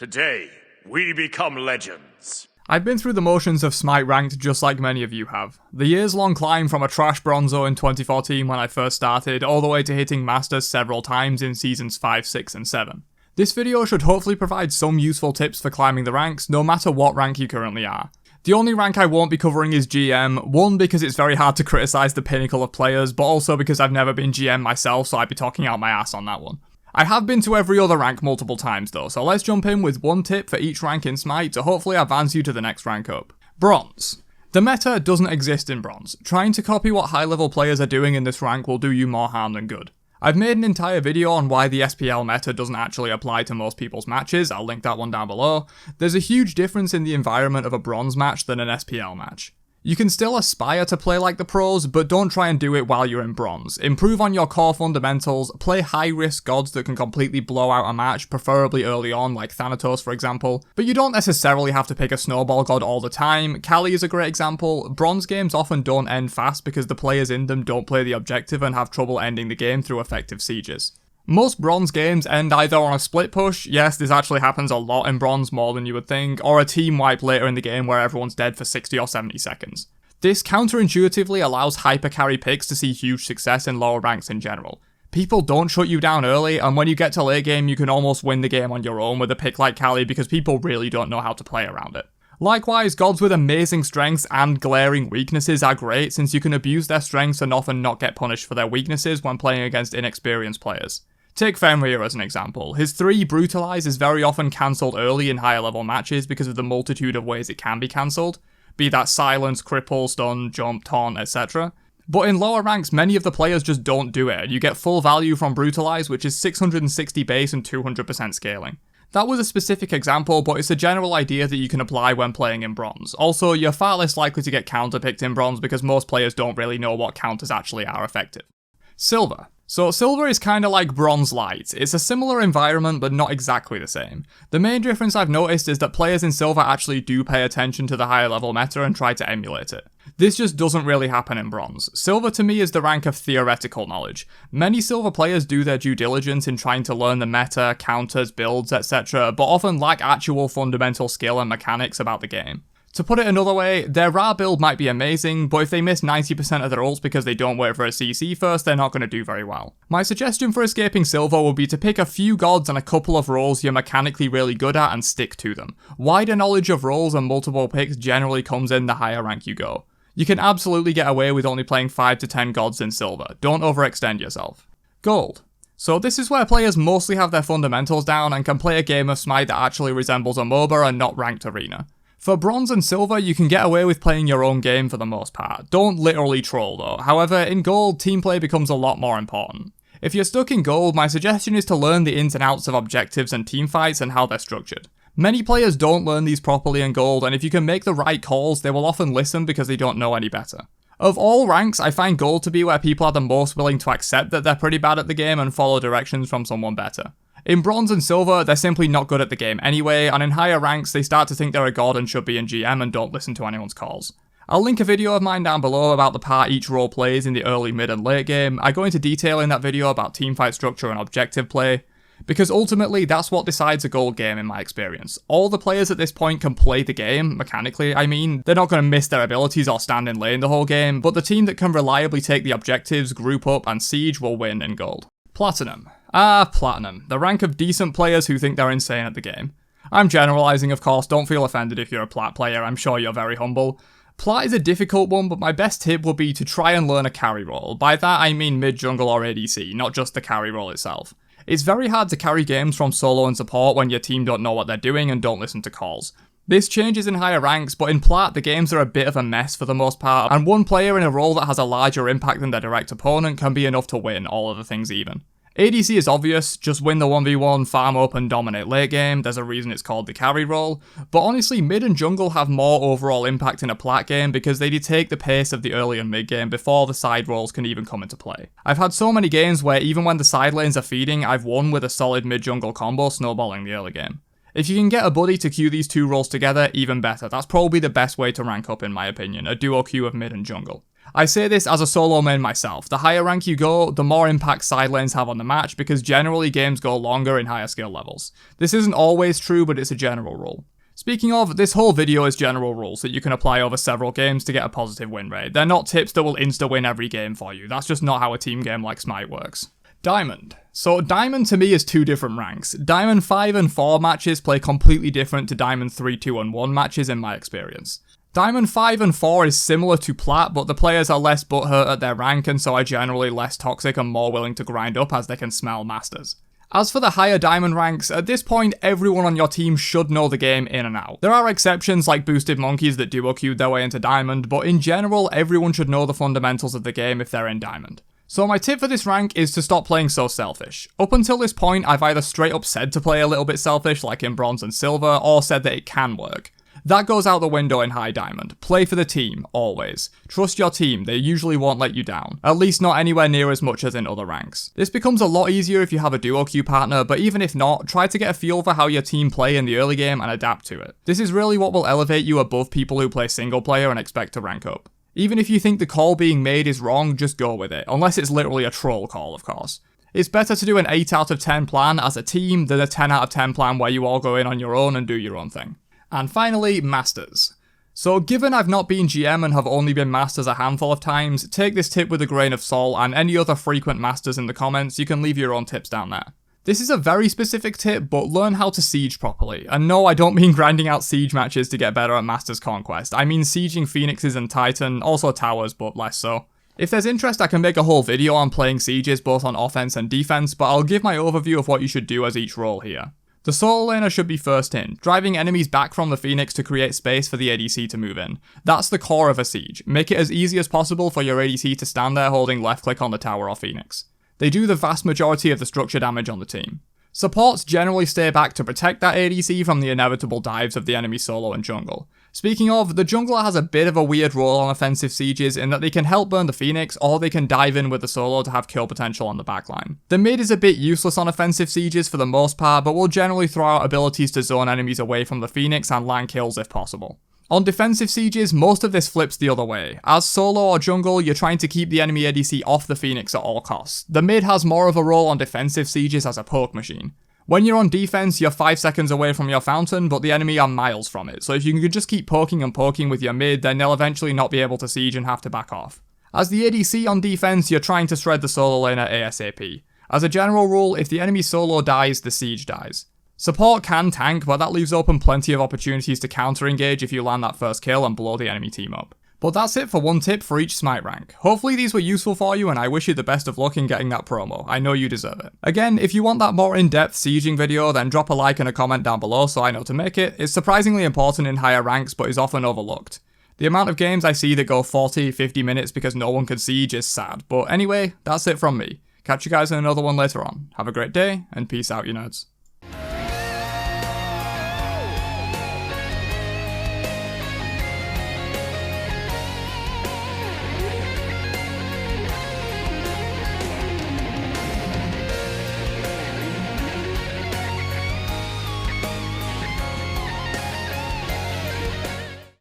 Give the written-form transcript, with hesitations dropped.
Today, we become legends. I've been through the motions of Smite Ranked just like many of you have. The years-long climb from a trash bronzo in 2014 when I first started, all the way to hitting Masters several times in Seasons 5, 6 and 7. This video should hopefully provide some useful tips for climbing the ranks, no matter what rank you currently are. The only rank I won't be covering is GM, one because it's very hard to criticise the pinnacle of players, but also because I've never been GM myself, so I'd be talking out my ass on that one. I have been to every other rank multiple times though, so let's jump in with one tip for each rank in Smite to hopefully advance you to the next rank up. Bronze. The meta doesn't exist in Bronze. Trying to copy what high level players are doing in this rank will do you more harm than good. I've made an entire video on why the SPL meta doesn't actually apply to most people's matches, I'll link that one down below. There's a huge difference in the environment of a Bronze match than an SPL match. You can still aspire to play like the pros, but don't try and do it while you're in Bronze. Improve on your core fundamentals, play high-risk gods that can completely blow out a match, preferably early on, like Thanatos for example. But you don't necessarily have to pick a snowball god all the time. Kali is a great example. Bronze games often don't end fast because the players in them don't play the objective and have trouble ending the game through effective sieges. Most Bronze games end either on a split push, yes this actually happens a lot in Bronze more than you would think, or a team wipe later in the game where everyone's dead for 60 or 70 seconds. This counterintuitively allows hyper carry picks to see huge success in lower ranks in general. People don't shut you down early, and when you get to late game you can almost win the game on your own with a pick like Kali because people really don't know how to play around it. Likewise, gods with amazing strengths and glaring weaknesses are great since you can abuse their strengths and often not get punished for their weaknesses when playing against inexperienced players. Take Fenrir as an example. His 3 Brutalize is very often cancelled early in higher level matches because of the multitude of ways it can be cancelled, be that silence, cripple, stun, jump, taunt, etc. But in lower ranks, many of the players just don't do it, and you get full value from Brutalize, which is 660 base and 200% scaling. That was a specific example, but it's a general idea that you can apply when playing in Bronze. Also, you're far less likely to get counterpicked in Bronze because most players don't really know what counters actually are effective. Silver. So Silver is kinda like Bronze Light. It's a similar environment but not exactly the same. The main difference I've noticed is that players in Silver actually do pay attention to the higher level meta and try to emulate it. This just doesn't really happen in Bronze. Silver to me is the rank of theoretical knowledge. Many Silver players do their due diligence in trying to learn the meta, counters, builds, etc., but often lack actual fundamental skill and mechanics about the game. To put it another way, their Ra build might be amazing, but if they miss 90% of their ults because they don't wait for a CC first, they're not going to do very well. My suggestion for escaping Silver would be to pick a few gods and a couple of roles you're mechanically really good at and stick to them. Wider knowledge of roles and multiple picks generally comes in the higher rank you go. You can absolutely get away with only playing 5 to 10 gods in Silver, don't overextend yourself. Gold. So this is where players mostly have their fundamentals down and can play a game of Smite that actually resembles a MOBA and not ranked arena. For Bronze and Silver, you can get away with playing your own game for the most part. Don't literally troll though. However, in Gold, team play becomes a lot more important. If you're stuck in Gold, my suggestion is to learn the ins and outs of objectives and team fights and how they're structured. Many players don't learn these properly in Gold, and if you can make the right calls, they will often listen because they don't know any better. Of all ranks, I find Gold to be where people are the most willing to accept that they're pretty bad at the game and follow directions from someone better. In Bronze and Silver, they're simply not good at the game anyway, and in higher ranks, they start to think they're a god and should be in GM and don't listen to anyone's calls. I'll link a video of mine down below about the part each role plays in the early, mid, and late game. I go into detail in that video about teamfight structure and objective play, because ultimately that's what decides a gold game in my experience. All the players at this point can play the game, mechanically I mean, they're not going to miss their abilities or stand in lane the whole game, but the team that can reliably take the objectives, group up, and siege will win in gold. Platinum. Platinum. The rank of decent players who think they're insane at the game. I'm generalizing of course, don't feel offended if you're a Plat player, I'm sure you're very humble. Plat is a difficult one, but my best tip would be to try and learn a carry role. By that I mean mid jungle or ADC, not just the carry role itself. It's very hard to carry games from solo and support when your team don't know what they're doing and don't listen to calls. This changes in higher ranks, but in Plat the games are a bit of a mess for the most part, and one player in a role that has a larger impact than their direct opponent can be enough to win, all other things even. ADC is obvious, just win the 1v1, farm up and dominate late game, there's a reason it's called the carry role, but honestly mid and jungle have more overall impact in a Plat game because they take the pace of the early and mid game before the side roles can even come into play. I've had so many games where even when the side lanes are feeding, I've won with a solid mid jungle combo snowballing the early game. If you can get a buddy to queue these two roles together, even better, that's probably the best way to rank up in my opinion, a duo queue of mid and jungle. I say this as a solo main myself. The higher rank you go, the more impact side lanes have on the match because generally games go longer in higher skill levels. This isn't always true, but it's a general rule. Speaking of, this whole video is general rules that you can apply over several games to get a positive win rate. They're not tips that will insta-win every game for you. That's just not how a team game like Smite works. Diamond. So Diamond to me is two different ranks. Diamond 5 and 4 matches play completely different to Diamond 3, 2 and 1 matches in my experience. Diamond 5 and 4 is similar to Plat, but the players are less butthurt at their rank and so are generally less toxic and more willing to grind up as they can smell Masters. As for the higher Diamond ranks, at this point everyone on your team should know the game in and out. There are exceptions like boosted monkeys that duo queued their way into Diamond, but in general everyone should know the fundamentals of the game if they're in Diamond. So my tip for this rank is to stop playing so selfish. Up until this point I've either straight up said to play a little bit selfish like in Bronze and Silver, or said that it can work. That goes out the window in High Diamond. Play for the team, always. Trust your team, they usually won't let you down. At least not anywhere near as much as in other ranks. This becomes a lot easier if you have a duo queue partner, but even if not, try to get a feel for how your team play in the early game and adapt to it. This is really what will elevate you above people who play single player and expect to rank up. Even if you think the call being made is wrong, just go with it, unless it's literally a troll call, of course. It's better to do an 8 out of 10 plan as a team than a 10 out of 10 plan where you all go in on your own and do your own thing. And finally, Masters. So given I've not been GM and have only been Masters a handful of times, take this tip with a grain of salt, and any other frequent Masters in the comments, you can leave your own tips down there. This is a very specific tip, but learn how to siege properly. And no, I don't mean grinding out siege matches to get better at Masters Conquest. I mean sieging Phoenixes and Titan, also towers, but less so. If there's interest, I can make a whole video on playing sieges both on offense and defense, but I'll give my overview of what you should do as each role here. The solo laner should be first in, driving enemies back from the Phoenix to create space for the ADC to move in. That's the core of a siege. Make it as easy as possible for your ADC to stand there holding left click on the tower or Phoenix. They do the vast majority of the structure damage on the team. Supports generally stay back to protect that ADC from the inevitable dives of the enemy solo and jungle. Speaking of, the jungler has a bit of a weird role on offensive sieges in that they can help burn the Phoenix, or they can dive in with the solo to have kill potential on the backline. The mid is a bit useless on offensive sieges for the most part, but will generally throw out abilities to zone enemies away from the Phoenix and land kills if possible. On defensive sieges, most of this flips the other way. As solo or jungle, you're trying to keep the enemy ADC off the Phoenix at all costs. The mid has more of a role on defensive sieges as a poke machine. When you're on defense, you're 5 seconds away from your fountain, but the enemy are miles from it, so if you can just keep poking and poking with your mid, then they'll eventually not be able to siege and have to back off. As the ADC on defense, you're trying to shred the solo laner ASAP. As a general rule, if the enemy solo dies, the siege dies. Support can tank, but that leaves open plenty of opportunities to counter-engage if you land that first kill and blow the enemy team up. But that's it for one tip for each Smite rank. Hopefully these were useful for you and I wish you the best of luck in getting that promo. I know you deserve it. Again, if you want that more in-depth sieging video, then drop a like and a comment down below so I know to make it. It's surprisingly important in higher ranks but is often overlooked. The amount of games I see that go 40, 50 minutes because no one can siege is sad. But anyway, that's it from me. Catch you guys in another one later on. Have a great day and peace out, you nerds.